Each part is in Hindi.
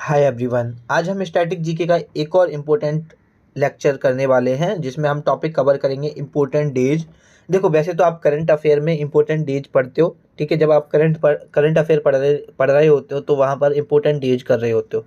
हाय एवरीवन, आज हम स्टैटिक जीके का एक और इम्पोर्टेंट लेक्चर करने वाले हैं जिसमें हम टॉपिक कवर करेंगे इम्पोर्टेंट डेज। देखो, वैसे तो आप करंट अफेयर में इम्पोर्टेंट डेज पढ़ते हो, ठीक है। जब आप करंट अफेयर पढ़ रहे होते हो तो वहाँ पर इम्पोर्टेंट डेज कर रहे होते हो,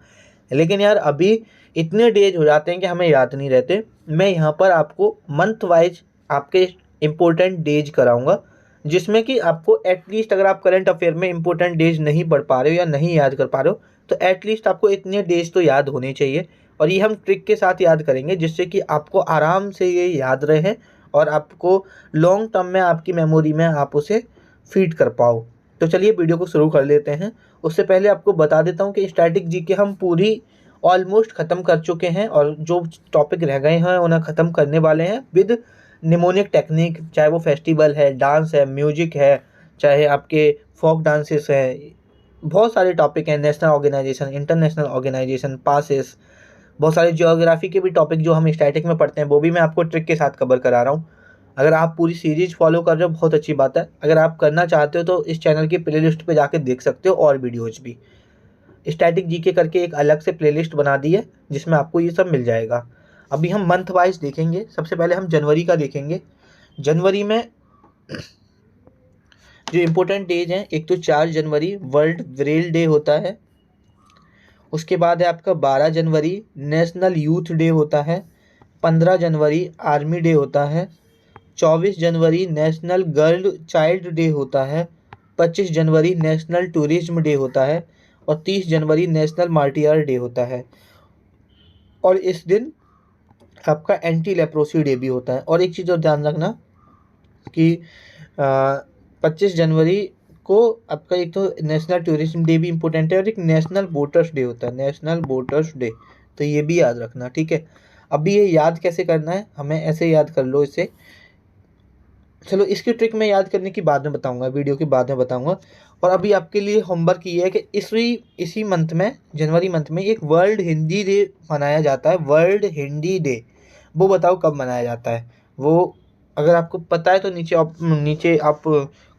लेकिन यार अभी इतने डेज हो जाते हैं कि हमें याद नहीं रहते। मैं यहाँ पर आपको मंथ वाइज आपके इम्पोर्टेंट डेज कराऊंगा, जिसमें कि आपको एटलीस्ट, अगर आप करंट अफेयर में इम्पोर्टेंट डेज नहीं पढ़ पा रहे हो या नहीं याद कर पा रहे हो, तो एटलीस्ट आपको इतने डेज तो याद होने चाहिए। और ये हम ट्रिक के साथ याद करेंगे जिससे कि आपको आराम से ये याद रहे और आपको लॉन्ग टर्म में आपकी मेमोरी में आप उसे फीड कर पाओ। तो चलिए वीडियो को शुरू कर लेते हैं। उससे पहले आपको बता देता हूँ कि स्टैटिक जीके हम पूरी ऑलमोस्ट ख़त्म कर चुके हैं और जो टॉपिक रह गए हैं उन्हें ख़त्म करने वाले हैं विद निमोनिक टेक्निक। चाहे वो फेस्टिवल है, डांस है, म्यूजिक है, चाहे आपके फोक डांसेस हैं, बहुत सारे टॉपिक हैं। National organisation, international organisation, passes, बहुत सारे जियोग्राफी के भी टॉपिक जो हम स्टैटिक में पढ़ते हैं वो भी मैं आपको ट्रिक के साथ कवर करा रहा हूँ। अगर आप पूरी सीरीज फॉलो कर रहे हो बहुत अच्छी बात है। अगर आप करना चाहते हो तो इस चैनल की प्लेलिस्ट पे जाके देख सकते हो और वीडियोज भी। स्टैटिक जीके करके एक अलग से प्लेलिस्ट बना दी है जिसमें आपको ये सब मिल जाएगा। अभी हम मंथ वाइज देखेंगे। सबसे पहले हम जनवरी का देखेंगे। जनवरी में जो इम्पोर्टेंट डेज हैं, एक तो 4 जनवरी वर्ल्ड ब्रेल डे होता है। उसके बाद है आपका 12 जनवरी नेशनल यूथ डे होता है। 15 जनवरी आर्मी डे होता है। 24 जनवरी नेशनल गर्ल चाइल्ड डे होता है। 25 जनवरी नेशनल टूरिज्म डे होता है और 30 जनवरी नेशनल मार्टियर डे होता है। और इस दिन आपका एंटी लेप्रोसी डे भी होता है। और एक चीज़ और ध्यान रखना कि 25 जनवरी को आपका एक तो नेशनल टूरिज्म डे भी इम्पोर्टेंट है और एक नेशनल वोटर्स डे होता है, नेशनल वोटर्स डे। तो ये भी याद रखना, ठीक है। अभी ये याद कैसे करना है, हमें ऐसे याद कर लो इसे। चलो, इसकी ट्रिक मैं याद करने की बाद में बताऊंगा, वीडियो के बाद में बताऊंगा। और अभी आपके लिए होमवर्क ये है कि इसी मंथ में, जनवरी मंथ में, एक वर्ल्ड हिंदी डे मनाया जाता है। वर्ल्ड हिंदी डे, वो बताओ कब मनाया जाता है वो। अगर आपको पता है तो नीचे आप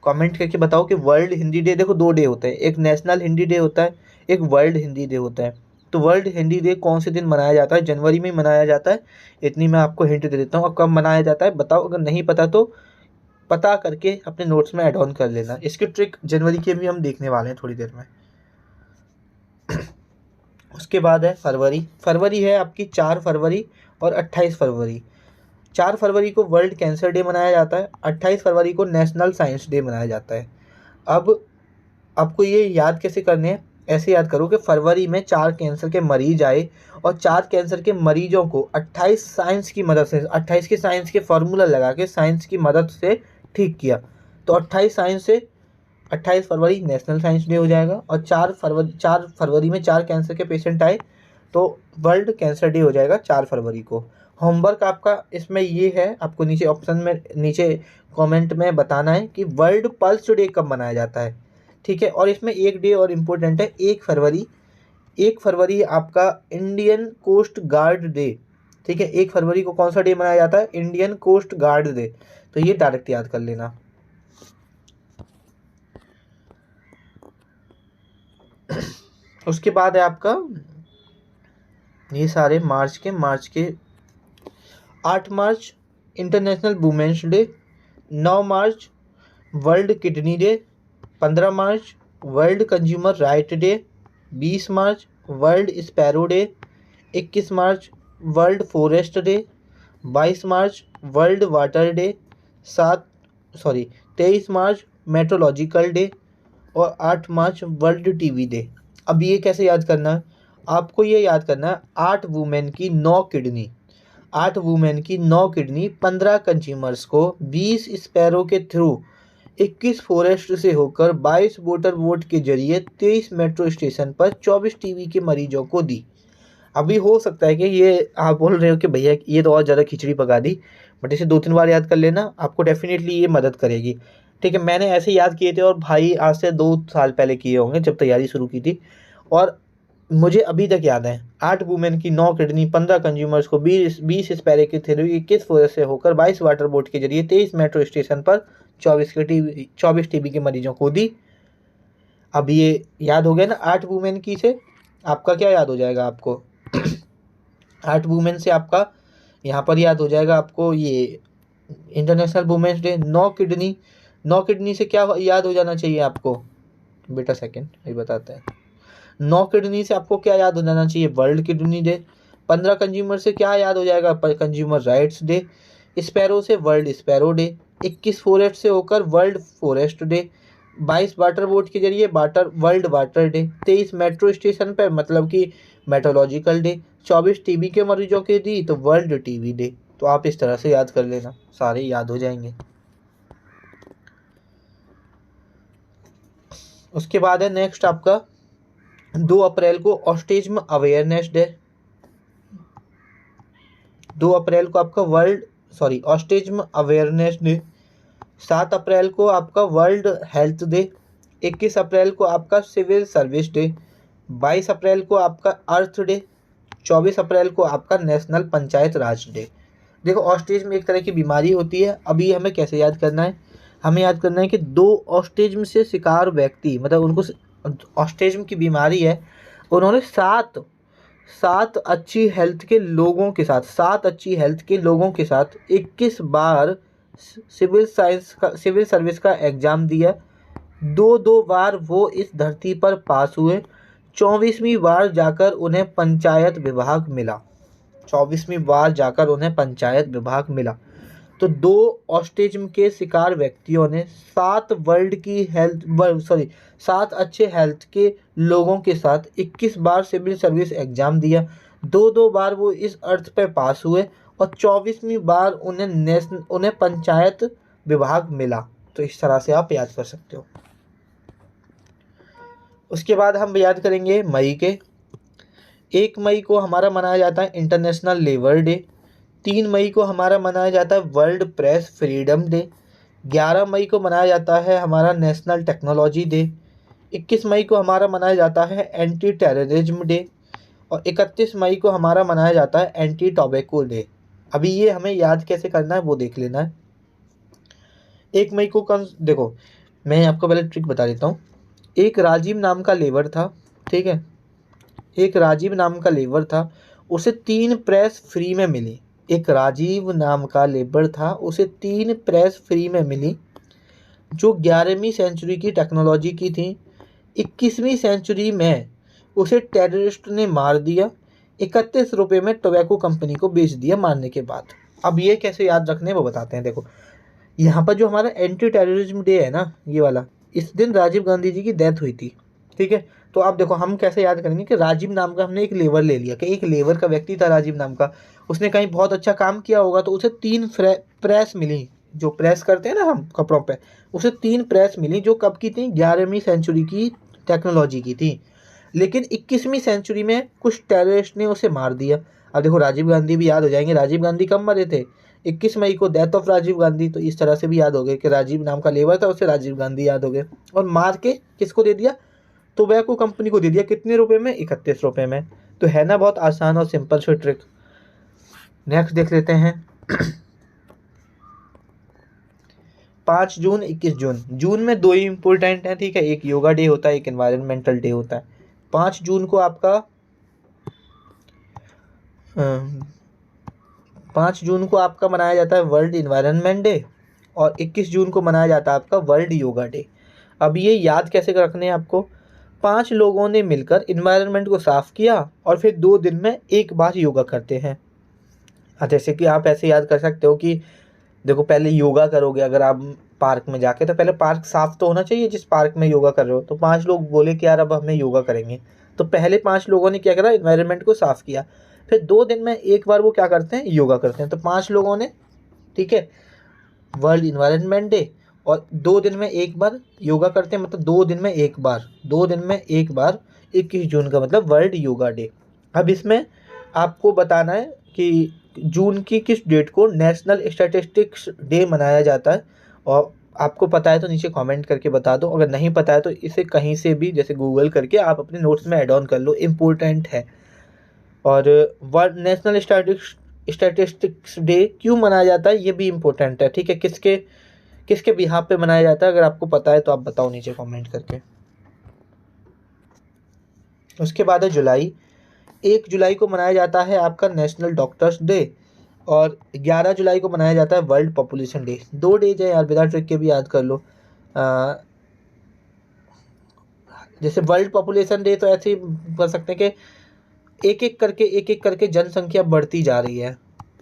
कमेंट करके बताओ कि वर्ल्ड हिंदी डे। देखो, 2 डे होते हैं, एक नेशनल हिंदी डे होता है, एक वर्ल्ड हिंदी डे होता है। तो वर्ल्ड हिंदी डे कौन से दिन मनाया जाता है? जनवरी में मनाया जाता है। इतनी मैं आपको हिंट दे देता हूँ। अब कब मनाया जाता है बताओ, अगर नहीं पता तो पता करके अपने नोट्स में ऐड ऑन कर लेना। इसकी ट्रिक जनवरी के भी हम देखने वाले हैं थोड़ी देर में। उसके बाद है फरवरी। फरवरी है आपकी 4 फरवरी और 28 फरवरी। 4 फरवरी को वर्ल्ड कैंसर डे मनाया जाता है। 28 फरवरी को नेशनल साइंस डे मनाया जाता है। अब आपको ये याद कैसे करने हैं? ऐसे याद करो कि फरवरी में 4 कैंसर के मरीज आए और 4 कैंसर के मरीजों को 28 साइंस की मदद से, 28 के साइंस के फार्मूला लगा के साइंस की मदद से ठीक किया। तो 28 साइंस से 28 फरवरी नेशनल साइंस डे हो जाएगा। और 4 फरवरी में 4 कैंसर के पेशेंट आए तो वर्ल्ड कैंसर डे हो जाएगा 4 फरवरी को। होमवर्क आपका इसमें ये है, आपको नीचे ऑप्शन में, नीचे कमेंट में बताना है कि वर्ल्ड पल्स डे कब मनाया जाता है, ठीक है। और इसमें एक डे और इम्पोर्टेंट है, 1 फरवरी। 1 फरवरी आपका इंडियन कोस्ट गार्ड डे, ठीक है। 1 फरवरी को कौन सा डे मनाया जाता है? Indian coast guard day. तो ये डायरेक्ट याद कर लेना। उसके बाद है आपका ये सारे मार्च के 8 मार्च इंटरनेशनल वुमेन्स डे, 9 मार्च वर्ल्ड किडनी डे, 15 मार्च वर्ल्ड कंज्यूमर राइट डे, 20 मार्च वर्ल्ड स्पैरो डे, 21 मार्च वर्ल्ड फॉरेस्ट डे, 22 मार्च वर्ल्ड वाटर डे, 23 मार्च मेट्रोलॉजिकल डे और 8 मार्च वर्ल्ड टीवी डे। अब ये कैसे याद करना है? आपको ये याद करना है, 8 वुमेन की 9 किडनी, 8 वुमेन की 9 किडनी, 15 कंज्यूमर्स को 20 स्पैरो के थ्रू, 21 फॉरेस्ट से होकर 22 वाटर बोट के जरिए 23 मेट्रो स्टेशन पर 24 टीवी के मरीजों को दी। अभी हो सकता है कि ये आप बोल रहे हो कि भैया ये तो और ज़्यादा खिचड़ी पका दी, बट इसे 2-3 बार याद कर लेना, आपको डेफिनेटली ये मदद करेगी, ठीक है। मैंने ऐसे याद किए थे और भाई आज से 2 साल पहले किए होंगे जब तैयारी शुरू की थी, और मुझे अभी तक याद है। 8 वुमेन की 9 किडनी, 15 कंज्यूमर्स को 20 स्पैरे की थ्रू, 21 फॉरेस्ट से होकर 22 वाटर बोट के जरिए 23 मेट्रो स्टेशन पर 24 टीबी के मरीजों को दी। अब ये याद हो गया ना 8 वुमेन की से। आपका क्या याद हो जाएगा आपको? 8 वुमेन से आपका यहाँ पर याद हो जाएगा आपको ये इंटरनेशनल वुमेन्स डे। 9 किडनी से क्या याद हो जाना चाहिए आपको बेटा? सेकंड ये बताता है। 9 किडनी से आपको क्या याद हो जाना चाहिए? World kidney day. 15 कंज्यूमर से क्या याद हो जाएगा? Consumer rights day. स्पैरो से वर्ल्ड स्पैरो डे। 21 फॉरेस्ट से होकर world forest day. 22 water boat के जरिए world water day. 23 metro station पे मतलब कि मेट्रोलॉजिकल डे। 24 टीबी के मरीजों के दी तो वर्ल्ड टीबी डे। तो आप इस तरह से याद कर लेना, सारे याद हो जाएंगे। उसके बाद है नेक्स्ट आपका 2 अप्रैल को ऑस्टिज्म अवेयरनेस डे। 2 अप्रैल को आपका ऑस्टिज्म अवेयरनेस डे। 7 अप्रैल को आपका वर्ल्ड हेल्थ डे। 21 अप्रैल को आपका सिविल सर्विस डे। 22 अप्रैल को आपका अर्थ डे। 24 अप्रैल को आपका नेशनल पंचायत राज डे। देखो ऑस्टिज्म एक तरह की बीमारी होती है। अभी हमें कैसे याद करना है? हमें याद करना है कि 2 ऑस्टिज्म से शिकार व्यक्ति, मतलब उनको ऑस्टिज्म की बीमारी है, उन्होंने 7 अच्छी हेल्थ के लोगों के साथ 21 बार सिविल सर्विस का एग्ज़ाम दिया। 2 बार वो इस धरती पर पास हुए। 24वीं बार जाकर उन्हें पंचायत विभाग मिला। तो 2 ऑस्टिज्म के शिकार व्यक्तियों ने 7 अच्छे हेल्थ के लोगों के साथ 21 बार सिविल सर्विस एग्जाम दिया। 2 बार वो इस अर्थ पे पास हुए और 24वीं बार उन्हें पंचायत विभाग मिला। तो इस तरह से आप याद कर सकते हो। उसके बाद हम याद करेंगे मई के। 1 मई को हमारा मनाया जाता है इंटरनेशनल लेबर डे। 3 मई को हमारा मनाया जाता है वर्ल्ड प्रेस फ्रीडम डे। 11 मई को मनाया जाता है हमारा नेशनल टेक्नोलॉजी डे। 21 मई को हमारा मनाया जाता है एंटी टेररिज्म डे। और 31 मई को हमारा मनाया जाता है एंटी टोबैको डे। अभी ये हमें याद कैसे करना है वो देख लेना है। 1 मई को देखो मैं आपको पहले ट्रिक बता देता हूँ। एक राजीव नाम का लेबर था, ठीक है, एक राजीव नाम का लेबर था, उसे 3 प्रेस फ्री में मिली। एक राजीव नाम का लेबर था, उसे 3 प्रेस फ्री में मिली जो 11वीं सेंचुरी की टेक्नोलॉजी की थी। 21वीं सेंचुरी में उसे टेररिस्ट ने मार दिया। 31 रुपये में टोबैको कंपनी को बेच दिया मारने के बाद। अब ये कैसे याद रखने वो बताते हैं। देखो यहाँ पर जो हमारा एंटी टेररिज्म डे है ना, ये वाला, इस दिन राजीव गांधी जी की डेथ हुई थी, ठीक है। तो आप देखो हम कैसे याद करेंगे कि राजीव नाम का हमने एक लेबर ले लिया कि एक लेबर का व्यक्ति था राजीव नाम का, उसने कहीं बहुत अच्छा काम किया होगा तो उसे 3 प्रेस मिली, जो प्रेस करते हैं ना हम कपड़ों पे, उसे 3 प्रेस मिली जो कब की थी? 11वीं सेंचुरी की टेक्नोलॉजी की थी। लेकिन 21वीं सेंचुरी में कुछ टेररिस्ट ने उसे मार दिया। अब देखो राजीव गांधी भी याद हो जाएंगे। राजीव गांधी कब मरे थे? 21 मई को, डेथ ऑफ राजीव गांधी। तो इस तरह से भी याद हो गए कि राजीव नाम का लेबर था, उसे राजीव गांधी याद हो गए। और मार के किसको दे दिया? टोबैको कंपनी को दे दिया। कितने रुपए में? 31 रुपये में। तो है ना बहुत आसान और सिंपल सी ट्रिक। नेक्स्ट देख लेते हैं 5 जून 21 जून। जून में 2 ही इम्पोर्टेंट हैं, ठीक है, एक योगा डे होता है, एक एनवायरनमेंटल डे होता है। 5 जून को आपका 5 जून को आपका मनाया जाता है वर्ल्ड इन्वायरनमेंट डे और 21 जून को मनाया जाता है आपका वर्ल्ड योगा डे। अब ये याद कैसे रखने हैं आपको? 5 लोगों ने मिलकर इन्वायरनमेंट को साफ किया और फिर 2 दिन में एक बार योगा करते हैं। जैसे कि आप ऐसे याद कर सकते हो कि देखो पहले योगा करोगे अगर आप पार्क में जाके, तो पहले पार्क साफ तो होना चाहिए जिस पार्क में योगा कर रहे हो। तो 5 लोग बोले कि यार अब हमें योगा करेंगे, तो पहले 5 लोगों ने क्या करा? इन्वायरनमेंट को साफ किया। फिर 2 दिन में एक बार वो क्या करते हैं? योगा करते हैं। तो 5 लोगों ने, ठीक है, वर्ल्ड इन्वायरनमेंट डे और 2 दिन में एक बार योगा करते हैं, मतलब 2 दिन में एक बार 21 जून का मतलब वर्ल्ड योगा डे। अब इसमें आपको बताना है कि जून की किस डेट को नेशनल स्टैटिस्टिक्स डे मनाया जाता है। और आपको पता है तो नीचे कमेंट करके बता दो, अगर नहीं पता है तो इसे कहीं से भी जैसे गूगल करके आप अपने नोट्स में ऐड ऑन कर लो, इम्पोर्टेंट है। और वर्ल्ड नेशनल स्टैटिस्टिक्स डे क्यों मनाया जाता है ये भी इम्पोर्टेंट है, ठीक है। किसके बिहाफ पे मनाया जाता है, अगर आपको पता है तो आप बताओ नीचे कमेंट करके। उसके बाद है जुलाई। 1 जुलाई को मनाया जाता है आपका नेशनल डॉक्टर्स डे, और 11 जुलाई को मनाया जाता है वर्ल्ड पॉपुलेशन डे। 2 डेज है यार, बिना ट्रिक के भी याद कर लो। जैसे वर्ल्ड पॉपुलेशन डे तो ऐसे ही कर सकते हैं कि एक एक करके जनसंख्या बढ़ती जा रही है,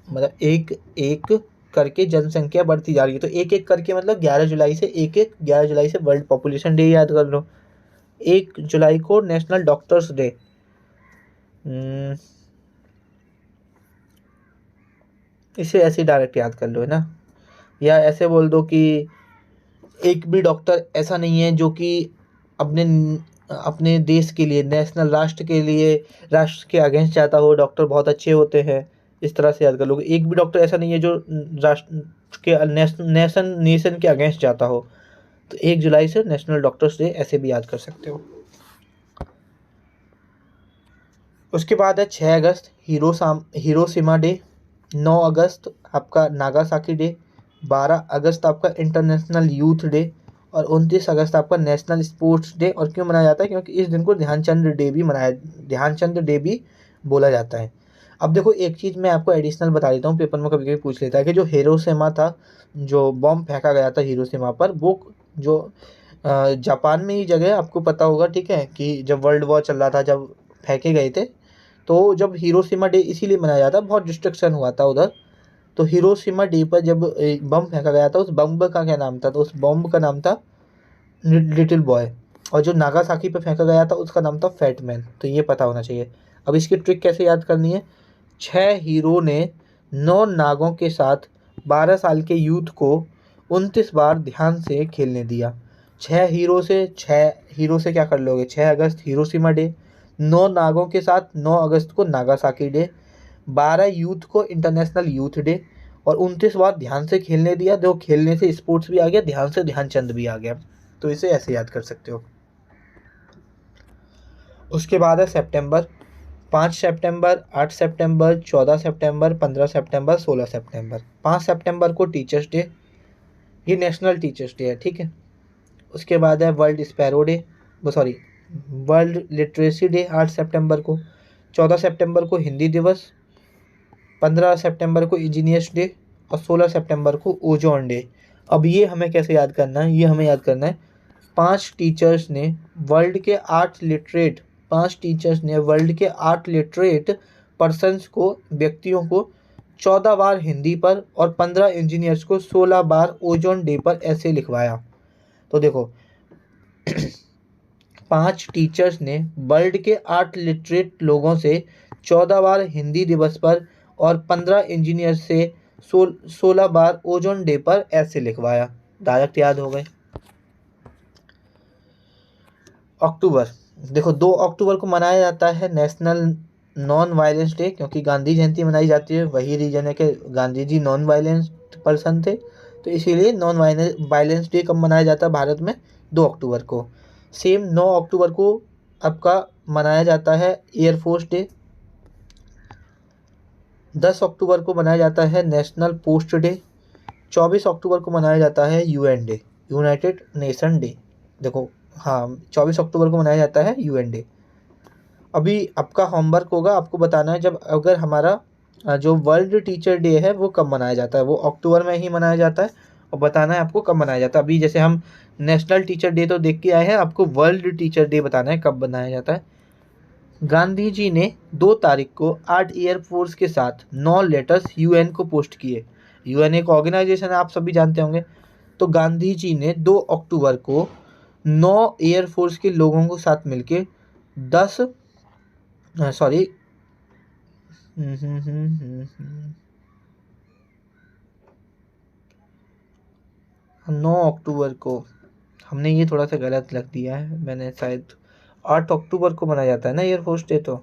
मतलब एक एक करके जनसंख्या बढ़ती जा रही है, तो एक एक करके मतलब 11 जुलाई से 11 जुलाई से वर्ल्ड पॉपुलेशन डे याद कर लो। 1 जुलाई को नेशनल डॉक्टर्स डे। इसे ऐसे डायरेक्ट याद कर लो, है ना। या ऐसे बोल दो कि एक भी डॉक्टर ऐसा नहीं है जो कि अपने अपने देश के लिए, नेशनल राष्ट्र के लिए, राष्ट्र के अगेंस्ट जाता हो। डॉक्टर बहुत अच्छे होते हैं, इस तरह से याद कर लोगे। एक भी डॉक्टर ऐसा नहीं है जो राष्ट्र के नेशन के अगेंस्ट जाता हो। तो 1 जुलाई से नेशनल डॉक्टर्स डे ऐसे भी याद कर सकते हो। उसके बाद है 6 अगस्त हिरोशिमा डे। 9 अगस्त आपका नागासाकी डे। 12 अगस्त आपका इंटरनेशनल यूथ डे। और 29 अगस्त आपका नेशनल स्पोर्ट्स डे। और क्यों मनाया जाता है? क्योंकि इस दिन को ध्यानचंद डे भी बोला जाता है। अब देखो, एक चीज़ मैं आपको एडिशनल बता देता हूँ, पेपर में कभी कभी पूछ लेता है कि जो हिरोशिमा था, जो बॉम्ब फेंका गया था हिरोशिमा पर, वो जो जापान में ही जगह है, आपको पता होगा, ठीक है, कि जब वर्ल्ड वॉर चल रहा था, जब फेंके गए थे, तो जब हिरोशिमा डे इसीलिए मनाया जाता है, बहुत डिस्ट्रक्शन हुआ था उधर। तो हिरोशिमा डे पर जब बम फेंका गया था, उस बम का क्या नाम था? तो उस बम का नाम था लिटिल बॉय। और जो नागासाकी पे फेंका गया था उसका नाम था फैट मैन। तो ये पता होना चाहिए। अब इसकी ट्रिक कैसे याद करनी है? 6 हीरो ने 9 नागों के साथ 12 साल के यूथ को 29 बार ध्यान से खेलने दिया। 6 हीरो से क्या कर लोगे? 6 अगस्त हिरोशिमा डे, 9 नागों के साथ 9 अगस्त को नागासाकी डे, 12 यूथ को इंटरनेशनल यूथ डे, और 29 बार ध्यान से खेलने दिया। देखो, खेलने से स्पोर्ट्स भी आ गया, ध्यान से ध्यानचंद भी आ गया। तो इसे ऐसे याद कर सकते हो। उसके बाद है सितंबर। 5 सितंबर, 8 सितंबर, 14 सितंबर, 15 सितंबर, 16 सितंबर। 5 सितंबर को टीचर्स डे, ये नेशनल टीचर्स डे है, ठीक है। उसके बाद है वर्ल्ड स्पैरो डे, वो सॉरी वर्ल्ड लिटरेसी डे 8 सितंबर को। 14 सितंबर को हिंदी दिवस, 15 सितंबर को इंजीनियर्स डे, और 16 सितंबर को ओजोन डे। अब ये हमें कैसे याद करना है? ये हमें याद करना है, पांच टीचर्स ने वर्ल्ड के 8 लिटरेट पर्सन्स को, व्यक्तियों को 14 बार हिंदी पर और 15 इंजीनियर्स को 16 बार ओजोन डे पर ऐसे लिखवाया। तो देखो, 5 टीचर्स ने वर्ल्ड के 8 लिटरेट लोगों से 14 बार हिंदी दिवस पर और 15 इंजीनियर से 16 बार ओजोन डे पर ऐसे लिखवाया। डायरेक्ट याद हो गए। अक्टूबर, देखो 2 अक्टूबर को मनाया जाता है नेशनल नॉन वायलेंस डे, क्योंकि गांधी जयंती मनाई जाती है। वही रीजन है कि Gandhi ji non violence person थे, तो इसीलिए नॉन वायलेंस डे कब मनाया जाता है भारत में? 2 अक्टूबर को। सेम 9 अक्टूबर को आपका मनाया जाता है एयरफोर्स डे। 10 अक्टूबर को मनाया जाता है नेशनल पोस्ट डे। 24 अक्टूबर को मनाया जाता है UN day, United nation day. देखो, हाँ, 24 अक्टूबर को मनाया जाता है यूएन डे। अभी आपका होमवर्क होगा, आपको बताना है जब अगर हमारा जो वर्ल्ड टीचर डे है वो कब मनाया जाता है। वो अक्टूबर में ही मनाया जाता है, और बताना है आपको कब मनाया जाता है। अभी जैसे हम नेशनल टीचर डे तो देख के आए हैं, आपको वर्ल्ड टीचर डे बताना है कब मनाया जाता है। गांधी जी ने 2 तारीख को 8 एयरफोर्स के साथ 9 लेटर्स यूएन को पोस्ट किए। यूएन एक ऑर्गेनाइजेशन है, आप सभी जानते होंगे। तो गांधी जी ने 2 अक्टूबर को 9 एयरफोर्स के लोगों के साथ मिलके 10 सॉरी 9 अक्टूबर को, हमने ये थोड़ा सा गलत लग दिया है, मैंने शायद 8 अक्टूबर को मनाया जाता है ना एयरफोर्स डे। तो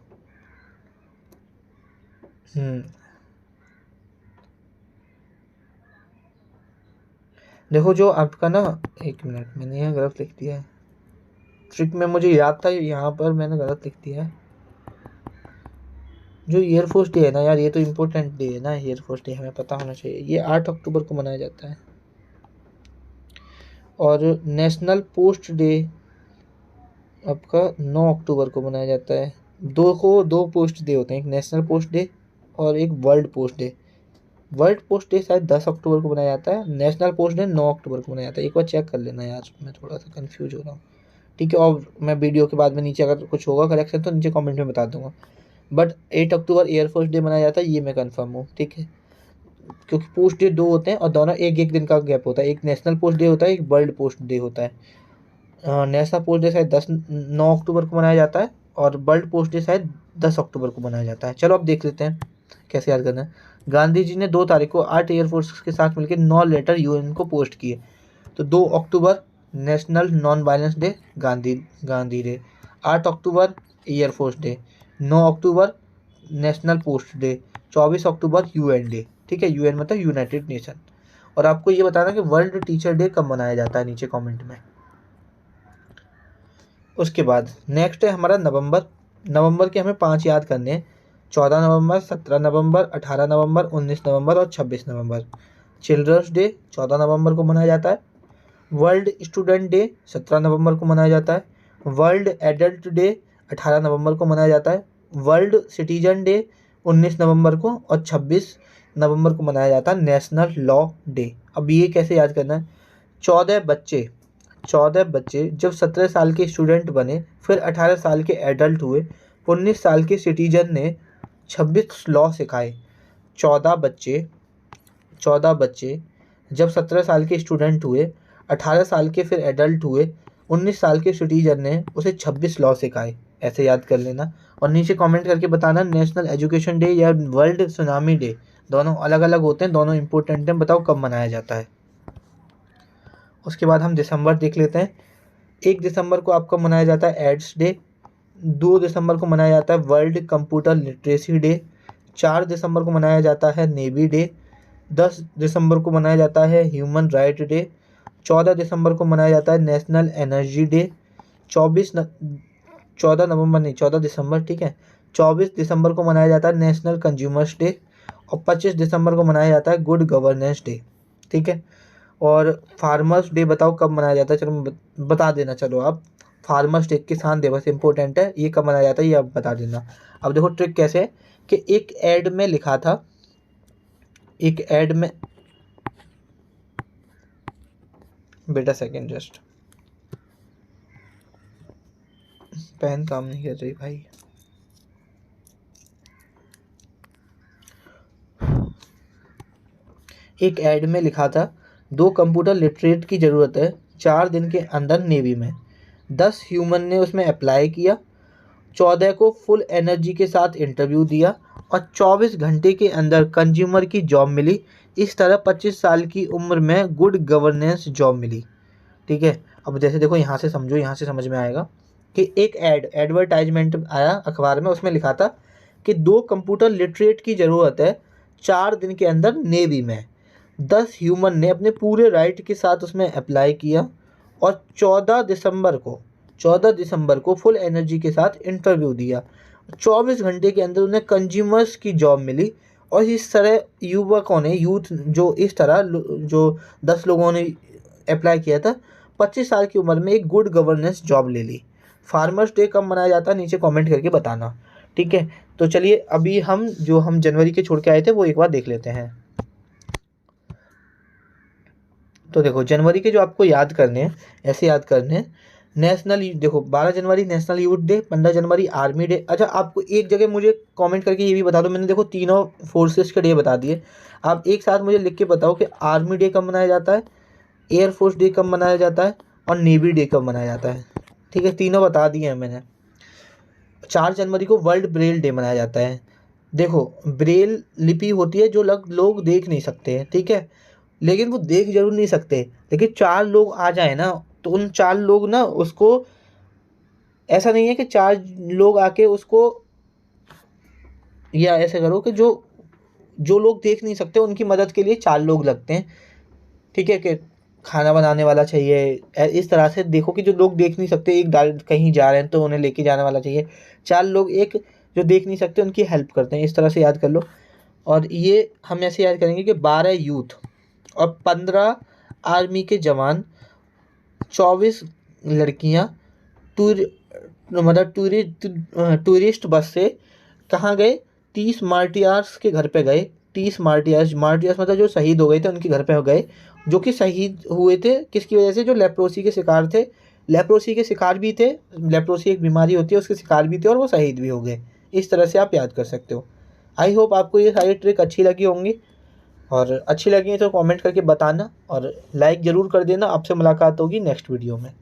देखो, जो आपका ना, 1 मिनट, मैंने यहाँ गलत लिख दिया है। ट्रिक में मुझे याद था, यहाँ पर मैंने गलत लिख दिया है। जो एयरफोर्स डे है ना यार, ये तो इम्पोर्टेंट डे है ना। एयरफोर्स डे हमें पता होना चाहिए, ये 8 अक्टूबर को मनाया जाता है। और नेशनल पोस्ट डे आपका 9 अक्टूबर को मनाया जाता है। दो पोस्ट डे होते हैं, एक नेशनल पोस्ट डे और एक world post day. World post day शायद 10 अक्टूबर को मनाया जाता है, नेशनल पोस्ट डे 9 अक्टूबर को मनाया जाता है। एक बार चेक कर लेना यार, मैं थोड़ा सा कंफ्यूज हो रहा हूँ। ठीक है, और मैं वीडियो के बाद में नीचे अगर कुछ होगा करेक्शन तो नीचे कमेंट में बता दूंगा। बट 8 अक्टूबर एयरफोर्स डे मनाया जाता है, ये मैं कंफर्म हूँ। ठीक है, क्योंकि पोस्ट डे दो होते हैं और दोनों एक एक दिन का गैप होता है। एक नेशनल पोस्ट डे होता है, एक वर्ल्ड पोस्ट डे होता है। नेशनल पोस्ट डे शायद 9 अक्टूबर को मनाया जाता है और वर्ल्ड पोस्ट डे शायद 10 अक्टूबर को मनाया जाता है। चलो अब देख लेते हैं कैसे याद करना है। गांधी जी ने 2 तारीख को 8 एयरफोर्स के साथ मिलकर 9 लेटर यूएन को पोस्ट किए। तो 2 October national non violence day, Gandhi day. 8 October air force day, 9 October national post day, 24 October UN day. ठीक है, यूएन मतलब यूनाइटेड नेशन। और आपको ये बताना कि वर्ल्ड टीचर डे कब मनाया जाता है, नीचे कमेंट में। उसके बाद नेक्स्ट है हमारा नवंबर। नवंबर के हमें 5 याद करने हैं। 14 नवंबर, 17 नवंबर, 18 नवंबर, 19 नवंबर और 26 नवंबर। चिल्ड्रंस डे 14 नवंबर को मनाया जाता है। वर्ल्ड स्टूडेंट डे 17 नवंबर को मनाया जाता है। वर्ल्ड एडल्ट डे 18 नवंबर को मनाया जाता है। वर्ल्ड सिटीजन डे 19 नवंबर को और 26 नवंबर को मनाया जाता है नेशनल लॉ डे। अब ये कैसे याद करना है। 14 बच्चे जब 17 साल के स्टूडेंट बने, फिर 18 साल के एडल्ट हुए, 19 साल के सिटीजन ने 26 लॉ सिखाए। 14 बच्चे 14 बच्चे जब 17 साल के स्टूडेंट हुए, 18 साल के फिर एडल्ट हुए, 19 साल के सिटीजन ने उसे 26 लॉ सिखाए। ऐसे याद कर लेना और नीचे कमेंट करके बताना नेशनल एजुकेशन डे या वर्ल्ड सुनामी डे, दोनों अलग अलग होते हैं, दोनों इंपॉर्टेंट हैं, बताओ कब मनाया जाता है। उसके बाद हम दिसंबर देख लेते हैं। 1 दिसंबर को आपका मनाया जाता है एड्स डे। 2 दिसंबर को मनाया जाता है वर्ल्ड कंप्यूटर लिटरेसी डे। 4 दिसंबर को मनाया जाता है नेवी डे। 10 दिसंबर को मनाया जाता है ह्यूमन राइट डे। 14 दिसंबर को मनाया जाता है नेशनल एनर्जी डे। 14 नवंबर नहीं, 14 दिसंबर, ठीक है। 24 दिसंबर को मनाया जाता है नेशनल कंज्यूमर्स डे और 25 दिसंबर को मनाया जाता है गुड गवर्नेंस डे। ठीक है, और फार्मर्स डे बताओ कब मनाया जाता है। चलो बता देना, चलो आप। फार्मर्स डे, किसान दिवस इंपॉर्टेंट है, ये कब मनाया जाता है ये आप बता देना। अब देखो ट्रिक कैसे है कि एक एड में लिखा था, एक एड में, बेटा सेकंड जस्ट, पेन काम नहीं कर रही भाई। एक एड में लिखा था 2 कंप्यूटर लिटरेट की ज़रूरत है 4 दिन के अंदर नेवी में। 10 ह्यूमन ने उसमें अप्लाई किया, 14 को फुल एनर्जी के साथ इंटरव्यू दिया और 24 घंटे के अंदर कंज्यूमर की जॉब मिली। इस तरह 25 साल की उम्र में गुड गवर्नेंस जॉब मिली। ठीक है, अब जैसे देखो यहाँ से समझो, यहाँ से समझ में आएगा कि एक एडवर्टाइजमेंट आया अखबार में, उसमें लिखा था कि 2 कंप्यूटर लिटरेट की ज़रूरत है 4 दिन के अंदर नेवी में। 10 ह्यूमन ने अपने पूरे राइट के साथ उसमें अप्लाई किया और 14 दिसंबर को फुल एनर्जी के साथ इंटरव्यू दिया। 24 घंटे के अंदर उन्हें कंज्यूमर्स की जॉब मिली। और इस तरह युवकों ने, यूथ जो इस तरह जो 10 लोगों ने अप्लाई किया था, 25 साल की उम्र में एक गुड गवर्नेंस जॉब ले ली। फार्मर्स डे कब मनाया जाता है नीचे कमेंट करके बताना। ठीक है, तो चलिए अभी हम जो हम जनवरी के छोड़ के आए थे वो एक बार देख लेते हैं। तो देखो जनवरी के जो आपको याद करने हैं, ऐसे याद करने हैं। नेशनल, देखो 12 जनवरी नेशनल यूथ डे, 15 जनवरी आर्मी डे। अच्छा, आपको एक जगह मुझे कमेंट करके ये भी बता दो, मैंने देखो तीनों फोर्सेस के डे बता दिए, आप एक साथ मुझे लिख के बताओ कि आर्मी डे कब मनाया जाता है, एयरफोर्स डे कब मनाया जाता है और नेवी डे कब मनाया जाता है। ठीक है, तीनों बता दिए हैं मैंने। 4 जनवरी को वर्ल्ड ब्रेल डे मनाया जाता है। देखो ब्रेल लिपि होती है जो लोग देख नहीं सकते हैं, ठीक है, लेकिन वो देख जरूर नहीं सकते, लेकिन 4 लोग आ जाए ना तो उन 4 लोग ना उसको, ऐसा नहीं है कि 4 लोग आके उसको, या ऐसे करो कि जो जो लोग देख नहीं सकते उनकी मदद के लिए 4 लोग लगते हैं। ठीक है, कि खाना बनाने वाला चाहिए, इस तरह से देखो कि जो लोग देख नहीं सकते एक कहीं जा रहे हैं तो उन्हें लेके जाने वाला चाहिए, 4 लोग एक जो देख नहीं सकते उनकी हेल्प करते हैं, इस तरह से याद कर लो। और ये हम ऐसे याद करेंगे कि 12 यूथ और 15 आर्मी के जवान, 24 लड़कियां, मतलब टूरिस्ट बस से कहाँ गए, 30 मार्टियार्स के घर पे गए। 30 मार्टियार्स मतलब जो शहीद हो गए थे उनके घर पे हो गए, जो कि शहीद हुए थे किसकी वजह से, जो लेप्रोसी के शिकार थे। लेप्रोसी के शिकार भी थे, लेप्रोसी एक बीमारी होती है उसके शिकार भी थे और वो शहीद भी हो गए। इस तरह से आप याद कर सकते हो। आई होप आपको ये सारी ट्रिक अच्छी लगी होंगी, और अच्छी लगी है तो कमेंट करके बताना और लाइक ज़रूर कर देना। आपसे मुलाकात होगी नेक्स्ट वीडियो में।